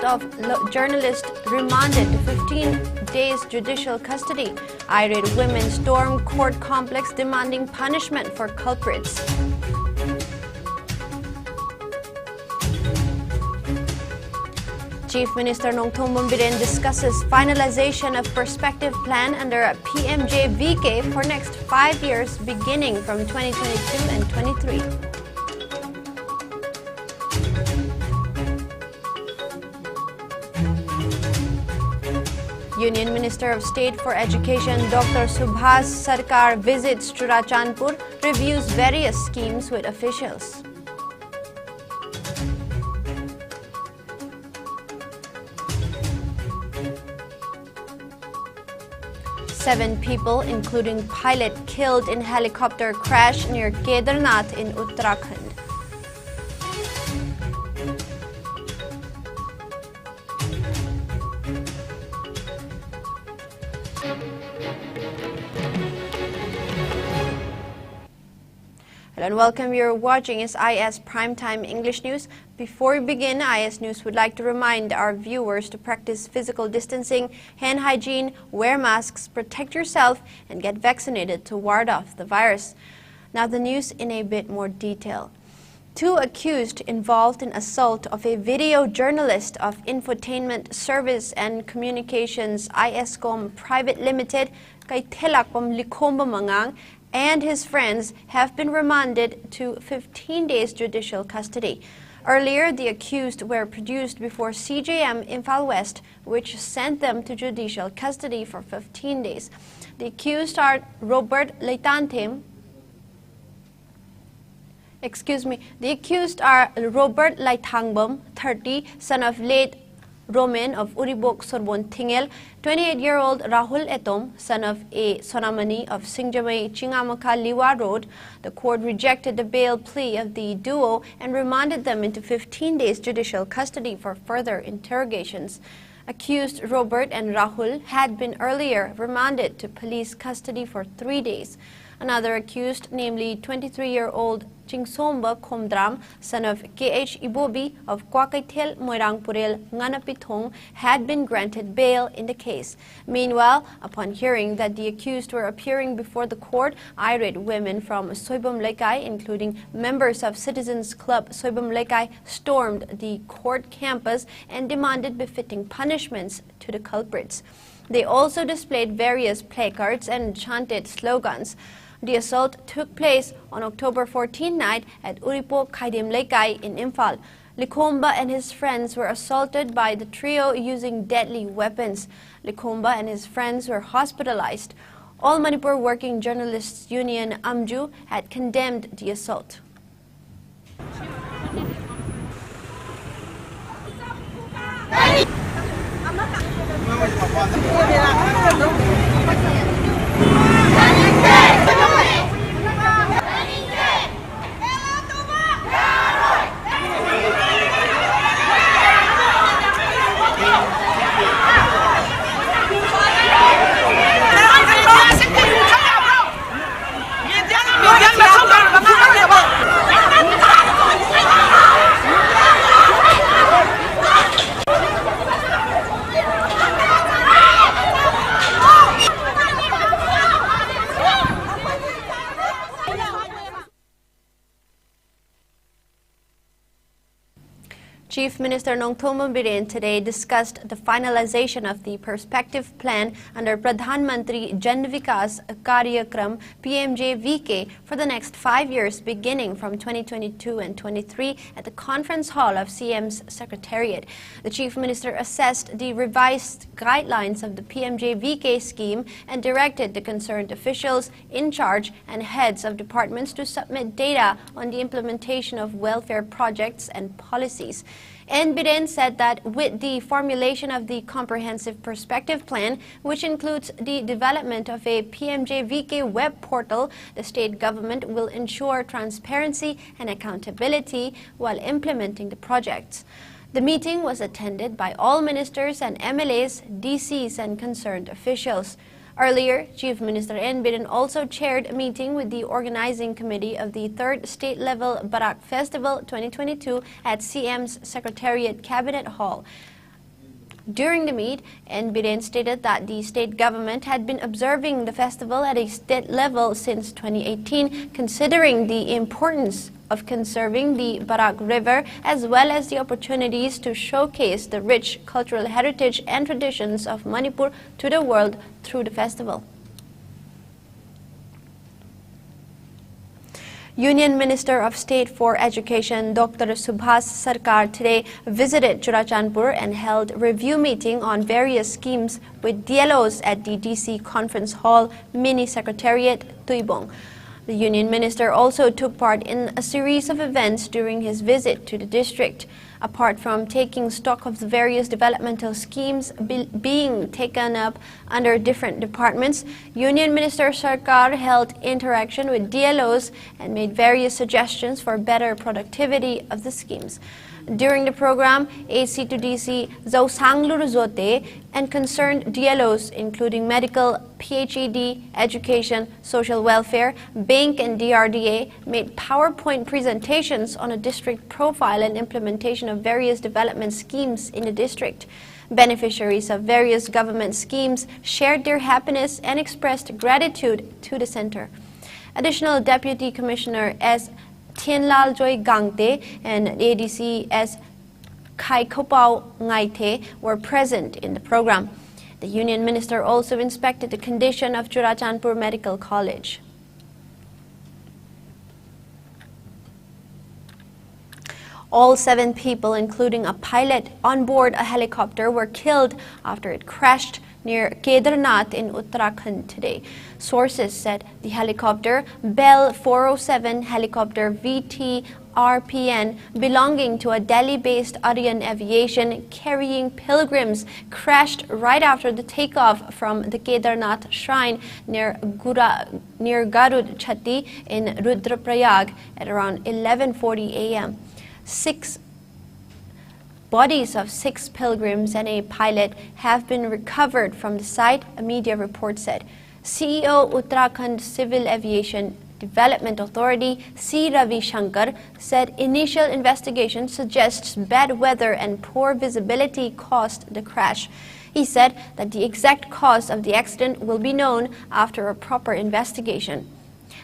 of journalist remanded to 15 days judicial custody. Irate women storm court complex demanding punishment for culprits. Chief Minister Nongthong Bombiren discusses finalization of perspective plan under a PMJ-VK for next 5 years beginning from 2022 and 23. Union Minister of State for Education Dr. Subhas Sarkar visits Churachandpur, reviews various schemes with officials. Seven people, including pilot, killed in helicopter crash near Kedarnath in Uttarakhand. Hello and welcome. You're watching IS Primetime English News. Before we begin, IS News would like to remind our viewers to practice physical distancing, hand hygiene, wear masks, protect yourself, and get vaccinated to ward off the virus. Now the news in a bit more detail. Two accused involved in assault of a video journalist of Infotainment Service and Communications Iscom Private Limited, kay Thelakom Likhomba Mangang, and his friends have been remanded to 15 days judicial custody. Earlier, the accused were produced before CJM Imphal West, which sent them to judicial custody for 15 days. The accused are Robert Laitantham, Robert Laithangbam, 30, son of late Roman of Uribok Sorbon Thingel, 28-year-old Rahul Etom, son of A. Sonamani of Singjamay Chingamaka Liwa Road. The court rejected the bail plea of the duo and remanded them into 15 days judicial custody for further interrogations. Accused Robert and Rahul had been earlier remanded to police custody for 3 days. Another accused, namely 23-year-old Chingsomba Khomdram, son of K.H. Ibobi of Kwakaithel Moirangpurel Nganapithong, had been granted bail in the case. Meanwhile, upon hearing that the accused were appearing before the court, irate women from Soibam Laikai, including members of Citizens Club Soibam Laikai, stormed the court campus and demanded befitting punishments to the culprits. They also displayed various placards and chanted slogans. The assault took place on October 14 night at Uripo Khaidim Laikai in Imphal. Likhomba and his friends were assaulted by the trio using deadly weapons. Likhomba and his friends were hospitalized. All Manipur Working Journalists Union AMJU had condemned the assault. Chief Minister Nongthong Bombiren today discussed the finalization of the perspective plan under Pradhan Mantri Jan Vikas Karyakram PMJ-VK for the next 5 years beginning from 2022 and 23 at the conference hall of CM's Secretariat. The Chief Minister assessed the revised guidelines of the PMJ-VK scheme and directed the concerned officials in charge and heads of departments to submit data on the implementation of welfare projects and policies. Biren said that with the formulation of the comprehensive perspective plan, which includes the development of a PMJ-VK web portal, the state government will ensure transparency and accountability while implementing the projects. The meeting was attended by all ministers and MLAs, DCs, and concerned officials. Earlier, Chief Minister Biren also chaired a meeting with the organizing committee of the 3rd state-level Barak Festival 2022 at CM's Secretariat Cabinet Hall. During the meet, Biren stated that the state government had been observing the festival at a state level since 2018, considering the importance of conserving the Barak River as well as the opportunities to showcase the rich cultural heritage and traditions of Manipur to the world through the festival. Union Minister of State for Education Dr. Subhas Sarkar today visited Churachandpur and held a review meeting on various schemes with DLOs at the DC Conference Hall Mini Secretariat, Tuibong. The Union Minister also took part in a series of events during his visit to the district. Apart from taking stock of the various developmental schemes being taken up under different departments, Union Minister Sarkar held interaction with DLOs and made various suggestions for better productivity of the schemes. During the program, AC to DC Zausang Luruzote and concerned DLOs, including medical, PhED, education, social welfare, bank and DRDA, made PowerPoint presentations on a district profile and implementation of various development schemes in the district. Beneficiaries of various government schemes shared their happiness and expressed gratitude to the center. Additional Deputy Commissioner S. Tianlal Joy Gangte and ADC S. Khai Kopao Ngaite were present in the program. The Union Minister also inspected the condition of Churachandpur Medical College. All 7 people, including a pilot on board a helicopter, were killed after it crashed near Kedarnath in Uttarakhand today. Sources said the helicopter, Bell 407 helicopter VT-RPN, belonging to a Delhi-based Aryan Aviation carrying pilgrims, crashed right after the takeoff from the Kedarnath shrine near Garud Chatti in Rudraprayag at around 11:40 a.m. Bodies of 6 pilgrims and a pilot have been recovered from the site, a media report said. CEO Uttarakhand Civil Aviation Development Authority C. Ravi Shankar said initial investigation suggests bad weather and poor visibility caused the crash. He said that the exact cause of the accident will be known after a proper investigation.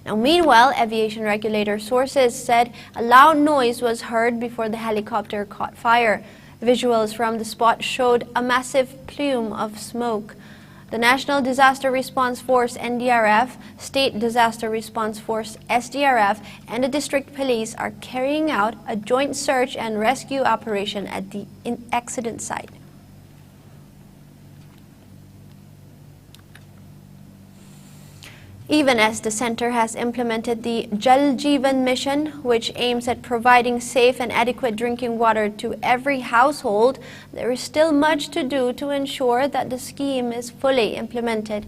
Now, meanwhile, aviation regulator sources said a loud noise was heard before the helicopter caught fire. Visuals from the spot showed a massive plume of smoke. The National Disaster Response Force NDRF, State Disaster Response Force SDRF, and the district police are carrying out a joint search and rescue operation at the accident site. Even as the center has implemented the Jal Jeevan mission, which aims at providing safe and adequate drinking water to every household, there is still much to do to ensure that the scheme is fully implemented.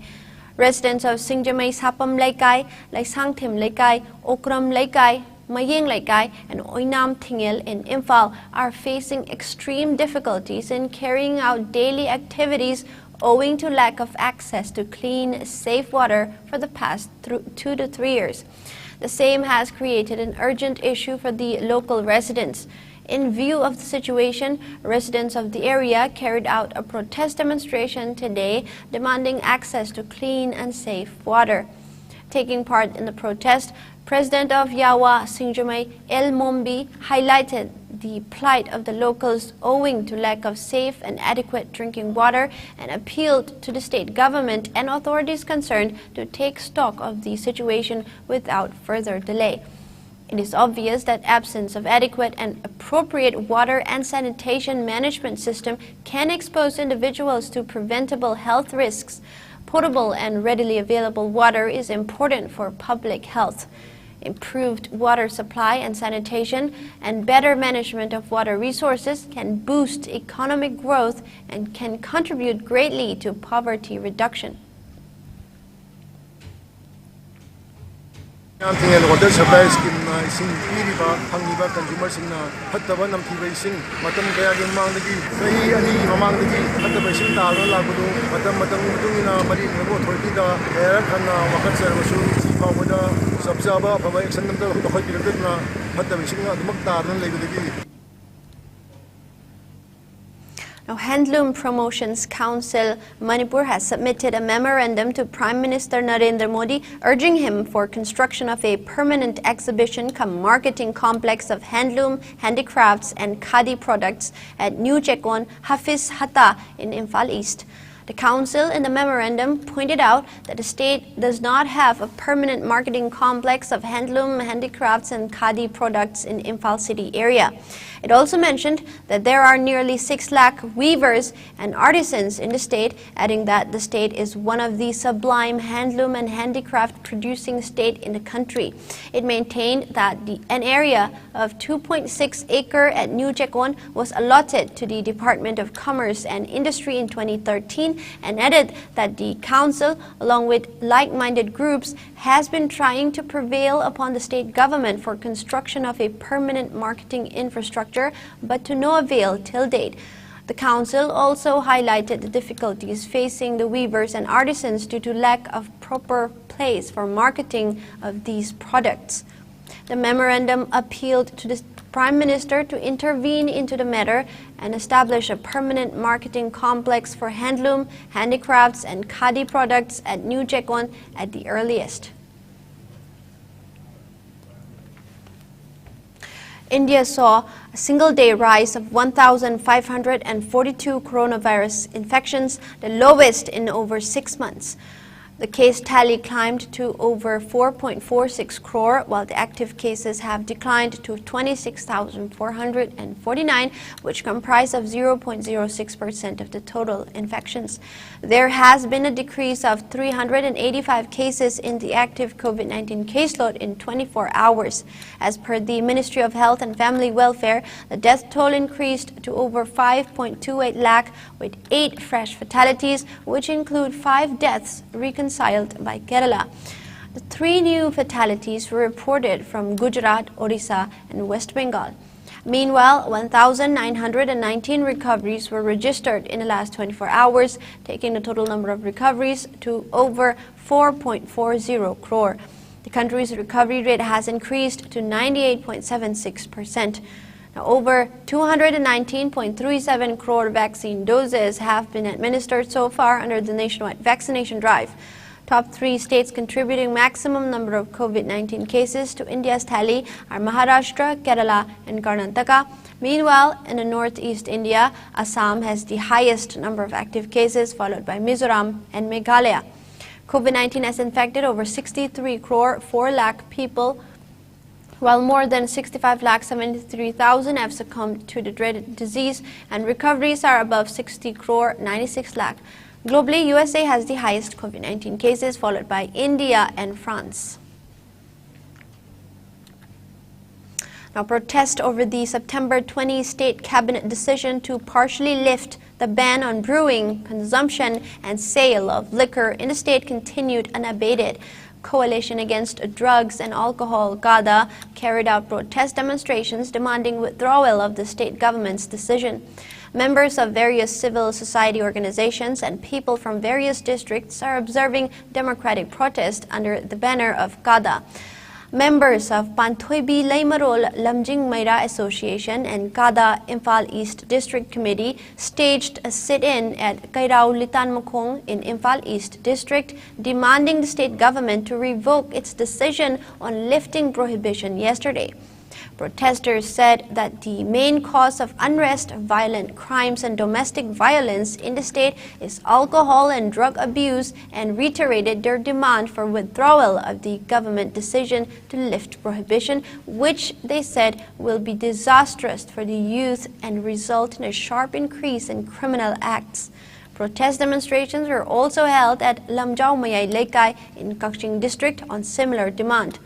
Residents of Singjamay Sapam Laikai, Laisangthim Laikai, Okram Laikai, Mayeng Laikai, and Oinam Thingil in Imphal are facing extreme difficulties in carrying out daily activities owing to lack of access to clean, safe water for the past 2 to 3 years. The same has created an urgent issue for the local residents. In view of the situation, residents of the area carried out a protest demonstration today demanding access to clean and safe water. Taking part in the protest, President of Yawa Singjamay El Mombi highlighted the plight of the locals owing to lack of safe and adequate drinking water and appealed to the state government and authorities concerned to take stock of the situation without further delay. It is obvious that absence of adequate and appropriate water and sanitation management system can expose individuals to preventable health risks. Potable and readily available water is important for public health. Improved water supply and sanitation and better management of water resources can boost economic growth and can contribute greatly to poverty reduction. Water supply scheme ising piriba phangiba consumer singna phattaba namthiba ising matam kaya gi mamangdagi sahi ani mamangdagi phattaba ising talo lagudu matam mutungina mari ngabo authority da era khana wakat sarvasu sifawada sabjaba phaba action namda khoi piradna phattaba ising adumak tarna leibudagi. Now, Handloom Promotions Council Manipur has submitted a memorandum to Prime Minister Narendra Modi urging him for construction of a permanent exhibition cum marketing complex of handloom, handicrafts and khadi products at New Chekon, Hafiz Hatta in Imphal East. The council in the memorandum pointed out that the state does not have a permanent marketing complex of handloom, handicrafts and khadi products in Imphal city area. It also mentioned that there are nearly 6 lakh weavers and artisans in the state, adding that the state is one of the sublime handloom and handicraft producing state in the country. It maintained that an area of 2.6 acre at New Chekon was allotted to the Department of Commerce and Industry in 2013 and added that the council, along with like-minded groups, has been trying to prevail upon the state government for construction of a permanent marketing infrastructure, but to no avail till date. The council also highlighted the difficulties facing the weavers and artisans due to lack of proper place for marketing of these products. The memorandum appealed to the Prime Minister to intervene into the matter and establish a permanent marketing complex for handloom, handicrafts and khadi products at New Chekon at the earliest. India saw a single-day rise of 1,542 coronavirus infections, the lowest in over 6 months. The case tally climbed to over 4.46 crore, while the active cases have declined to 26,449, which comprise of 0.06% of the total infections. There has been a decrease of 385 cases in the active COVID-19 caseload in 24 hours. As per the Ministry of Health and Family Welfare, the death toll increased to over 5.28 lakh, with 8 fresh fatalities, which include 5 deaths reconciled by Kerala. The 3 new fatalities were reported from Gujarat, Odisha and West Bengal. Meanwhile, 1,919 recoveries were registered in the last 24 hours, taking the total number of recoveries to over 4.40 crore. The country's recovery rate has increased to 98.76%. Now, over 219.37 crore vaccine doses have been administered so far under the nationwide vaccination drive. Top 3 states contributing maximum number of COVID-19 cases to India's tally are Maharashtra, Kerala and Karnataka. Meanwhile, in the northeast India, Assam has the highest number of active cases, followed by Mizoram and Meghalaya. COVID-19 has infected over 63 crore 4 lakh people, while more than 65,73,000 have succumbed to the dreaded disease, and recoveries are above 60 crore 96 lakh. Globally, USA has the highest COVID-19 cases, followed by India and France. Now, protest over the September 20 state cabinet decision to partially lift the ban on brewing, consumption and sale of liquor in the state continued unabated. Coalition Against Drugs and Alcohol, GADA, carried out protest demonstrations demanding withdrawal of the state government's decision. Members of various civil society organizations and people from various districts are observing democratic protest under the banner of GADA. Members of Panthoibi Laimarol Lamjing Maira Association and GADA Imphal East District Committee staged a sit-in at Kairao Litanmakong in Imphal East District, demanding the state government to revoke its decision on lifting prohibition yesterday. Protesters said that the main cause of unrest, violent crimes and domestic violence in the state is alcohol and drug abuse, and reiterated their demand for withdrawal of the government decision to lift prohibition, which they said will be disastrous for the youth and result in a sharp increase in criminal acts. Protest demonstrations were also held at Lamjao Mayai Lekai in Kakching District on similar demand.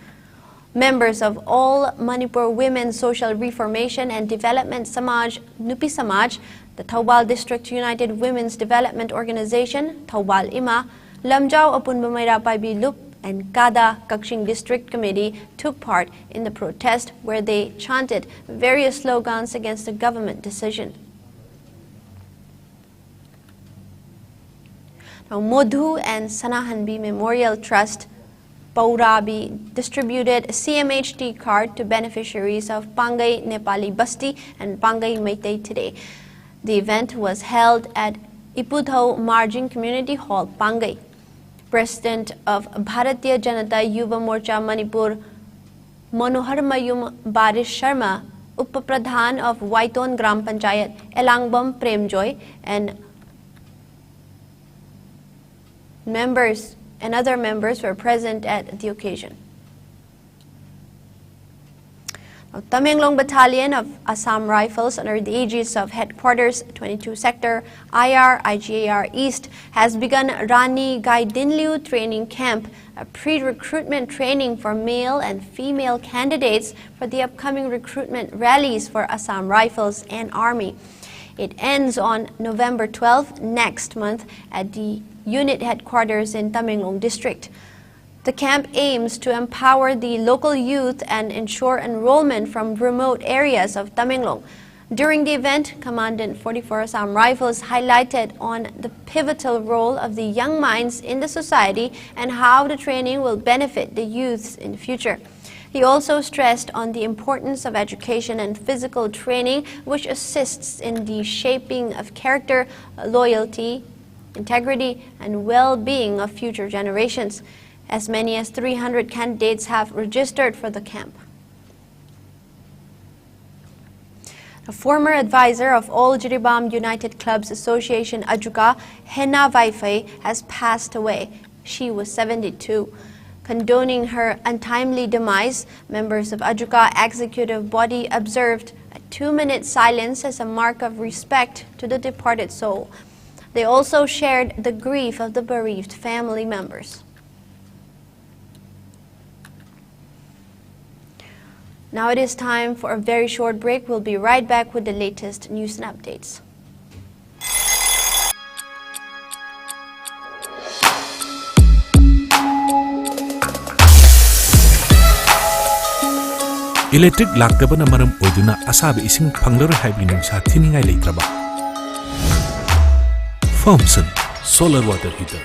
Members of All Manipur Women Social Reformation and Development Samaj, Nupi Samaj, the Thawbal District United Women's Development Organization, Thawbal Ima, Lamjao Apunbamaira Paibi Lup, and GADA Kakching District Committee took part in the protest, where they chanted various slogans against the government decision. Now, Modhu and Sanahanbi Memorial Trust Paurabi distributed a CMHT card to beneficiaries of Pangai Nepali Basti and Pangai Meitei today. The event was held at Iputho Margin Community Hall, Pangai. President of Bharatiya Janata Yuva Morcha Manipur, Manohar Mayum Barish Sharma, Upapradhan of Waiton Gram Panchayat, Elangbam Premjoy, and other members were present at the occasion. Tamenglong Battalion of Assam Rifles, under the aegis of Headquarters 22 Sector IGAR East, has begun Rani Gaidinliu Training Camp, a pre-recruitment training for male and female candidates for the upcoming recruitment rallies for Assam Rifles and Army. It ends on November 12th, next month, at the unit headquarters in Tamenglong District. The camp aims to empower the local youth and ensure enrollment from remote areas of Tamenglong. During the event, Commandant 44 Assam Rifles highlighted on the pivotal role of the young minds in the society and how the training will benefit the youths in the future. He also stressed on the importance of education and physical training, which assists in the shaping of character, loyalty, integrity, and well-being of future generations. As many as 300 candidates have registered for the camp. A former advisor of All Jiribam United Clubs Association Ajuka, Hena Vaifei, has passed away. She was 72. Condoning her untimely demise, members of Ajuka executive body observed a 2-minute silence as a mark of respect to the departed soul. They also shared the grief of the bereaved family members. Now it is time for a very short break. We'll be right back with the latest news and updates. Electric laktabana maram oiduna asabi ising phanglor haibi nungsa thiningai leitraba. Firmson Solar Water Heater.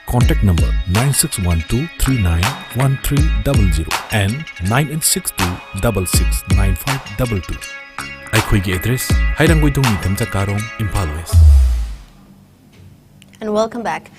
Contact number 9612391300 and 9862669522. Aikhoigi address Hairanggoidong Nitamcha Karong, Impal West. And welcome back.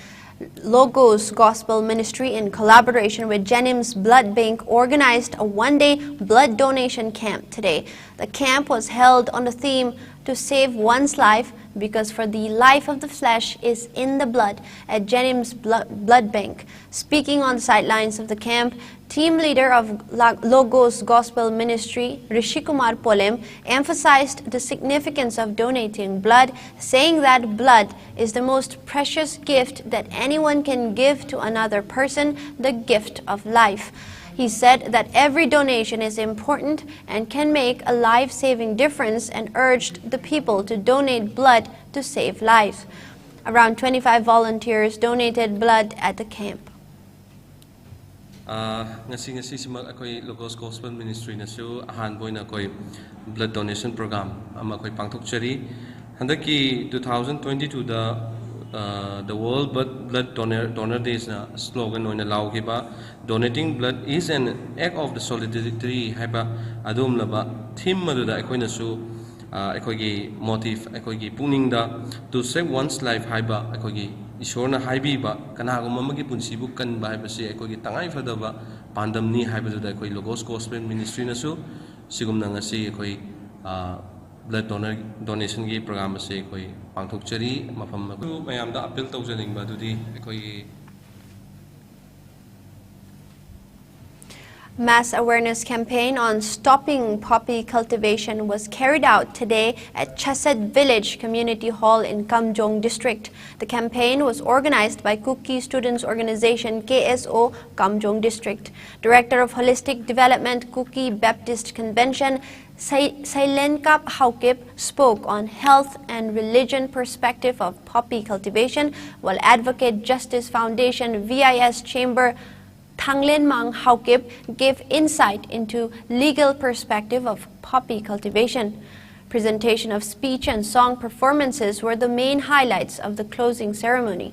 Logos Gospel Ministry, in collaboration with Jennings Blood Bank, organized a one-day blood donation camp today. The camp was held on the theme to save one's life, because for the life of the flesh is in the blood, at Jennings Blood Bank. Speaking on the sidelines of the camp, team leader of Logos Gospel Ministry, Rishikumar Polem, emphasized the significance of donating blood, saying that blood is the most precious gift that anyone can give to another person, the gift of life. He said that every donation is important and can make a life-saving difference, and urged the people to donate blood to save lives. Around 25 volunteers donated blood at the camp. Ngasi simak akoi Logos Gospel Ministry na su ahan boy na koi blood donation program ama koi pangthok chari handaki 2022 the World Blood Donor Days na slogan oina laugiba donating blood is an act of the solidarity haiba adum laba theme maduda akoi na su akoi gi motive akoi gi puning da to save one's life haiba akoi gi Ishorna haibi ba kanagum amagi punsibu kan ba haibasi akoi gi tangai fadaba pandamni haibadu akoi Logos Gospel Ministry na su sigumna ngasi akoi blood donation gi program ase akoi pangthok chari mafam mayam da appeal tawjaning ba dudi akoi Mass awareness campaign on stopping poppy cultivation was carried out today at Chased Village Community Hall in Kamjong District. The campaign was organized by Kuki Students Organization KSO Kamjong District. Director of Holistic Development Kuki Baptist Convention Sailenkap Haukip spoke on health and religion perspective of poppy cultivation, while Advocate Justice Foundation VIS Chamber Thanglen Mang Haukip gave insight into legal perspective of poppy cultivation. Presentation of speech and song performances were the main highlights of the closing ceremony.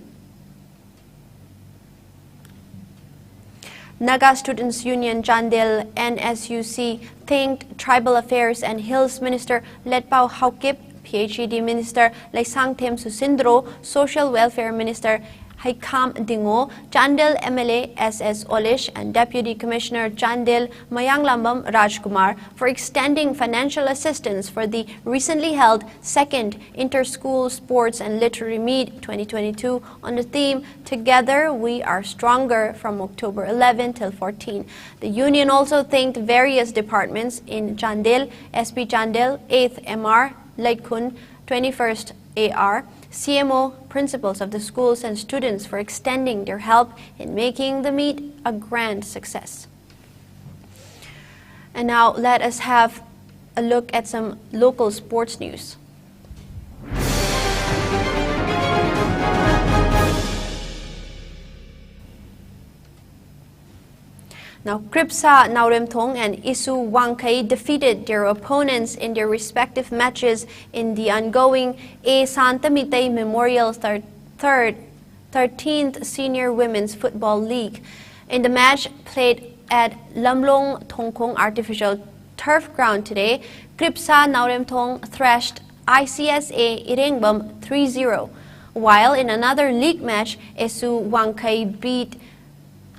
Naga Students Union Chandel NSUC thanked Tribal Affairs and Hills Minister Letpao Haukip, PHED Minister Laisang Them Susindro, Social Welfare Minister Haikam Dingo, Chandel MLA SS Olish, and Deputy Commissioner Chandel Mayanglambam Rajkumar for extending financial assistance for the recently held second Inter-School Sports and Literary Meet 2022 on the theme Together We Are Stronger from October 11 till 14. The union also thanked various departments in Chandel, SP Chandel, 8th MR, Laikun, 21st AR, CMO, principals of the schools and students for extending their help in making the meet a grand success. And now let us have a look at some local sports news. Now, Kripsa Nauremthong and Isu Wangkai defeated their opponents in their respective matches in the ongoing A. Santa Mitay Memorial 13th Senior Women's Football League. In the match played at Lamlong Thongkong Artificial Turf Ground today, Kripsa Nauremthong thrashed ICSA Irengbam 3-0, while in another league match, Isu Wangkai beat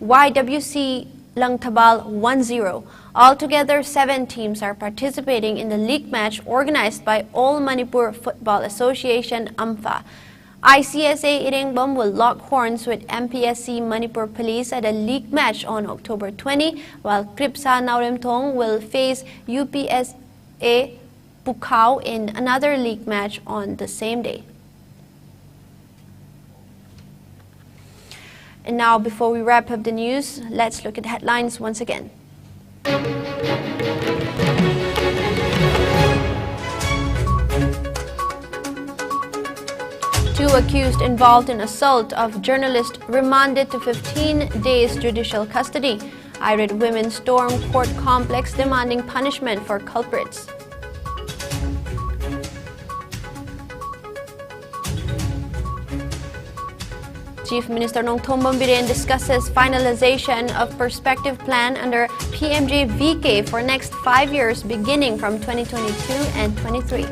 YWC Langtabal 1-0. Altogether, 7 teams are participating in the league match organized by All Manipur Football Association AMFA. ICSA Irengbam will lock horns with MPSC Manipur Police at a league match on October 20, while Kripsa Nauremthong will face UPSA Pukhao in another league match on the same day. And now, before we wrap up the news, let's look at headlines once again. 2 accused involved in assault of journalist remanded to 15 days judicial custody. Irate women storm court complex demanding punishment for culprits. Chief Minister Nongthom Bombiren discusses finalization of perspective plan under PMJ VK for next 5 years beginning from 2022 and 23.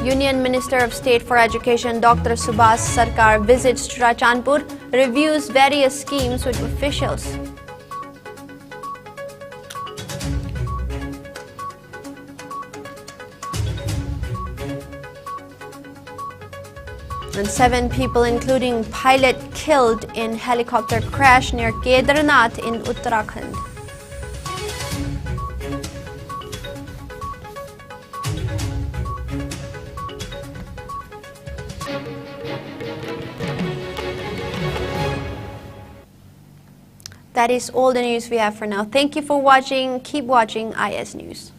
Union Minister of State for Education Dr. Subhas Sarkar visits Churachandpur, reviews various schemes with officials. And 7 people, including pilot, killed in helicopter crash near Kedarnath in Uttarakhand. That is all the news we have for now. Thank you for watching. Keep watching IS News.